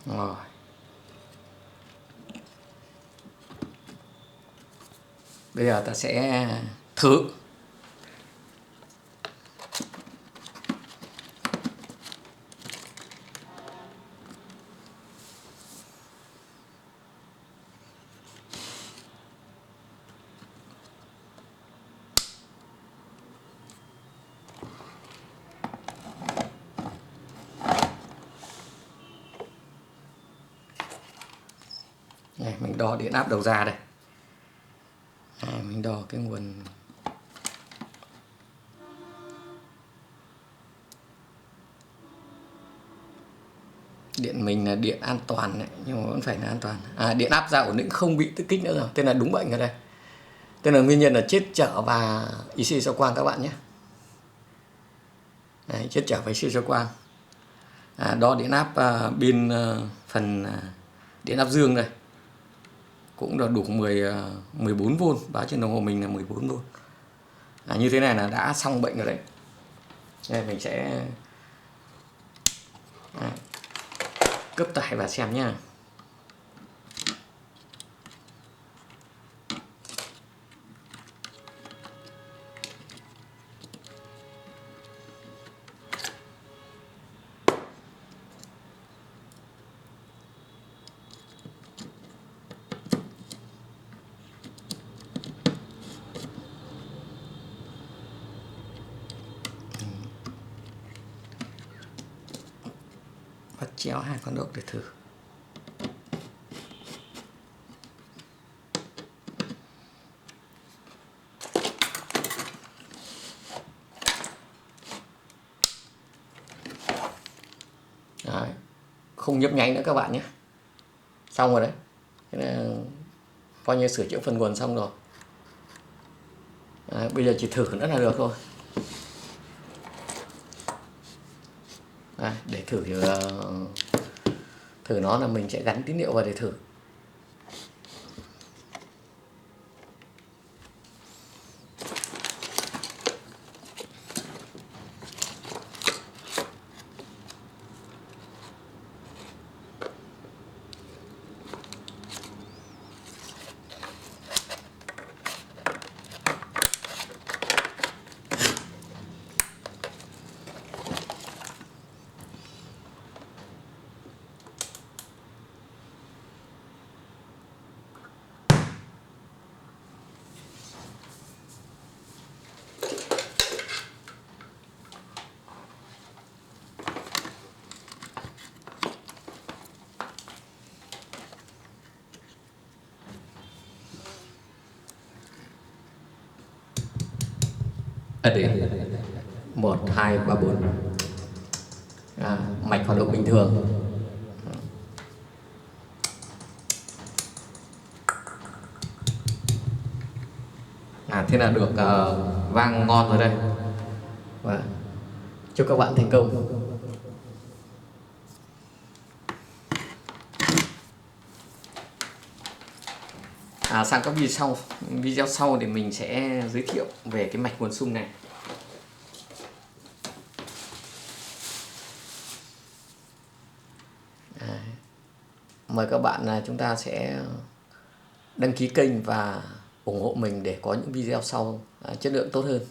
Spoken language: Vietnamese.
Rồi. Bây giờ ta sẽ thử. Này, mình đo điện áp đầu ra đây. Mình đo cái nguồn điện mình là điện an toàn đấy, nhưng mà vẫn phải là an toàn. Điện áp ra ổn định, không bị tự kích nữa rồi. Tên là đúng bệnh ở đây. Tên là nguyên nhân là chết trở và IC sao quang các bạn nhé. Đấy, chết trở và IC sao quang. Đo điện áp bên phần điện áp dương đây. Cũng là đủ 14V, báo trên đồng hồ mình là 14V. Như thế này là đã xong bệnh rồi đấy. Đây mình sẽ cấp tải và xem nhá. Bắt chéo hai con ốc để thử. Đấy, không nhấp nháy nữa các bạn nhé. Xong rồi đấy. Thế là coi như sửa chữa phần nguồn xong rồi. Bây giờ chỉ thử nữa là được thôi. Để thử nó là mình sẽ gắn tín hiệu vào để thử. Để 1, 2, 3, 4. Mạch hoạt động bình thường. Thế là được vang ngon rồi đây. Và chúc các bạn thành công. Sang các video sau thì mình sẽ giới thiệu về cái mạch nguồn xung này. Mời các bạn chúng ta sẽ đăng ký kênh và ủng hộ mình để có những video sau chất lượng tốt hơn.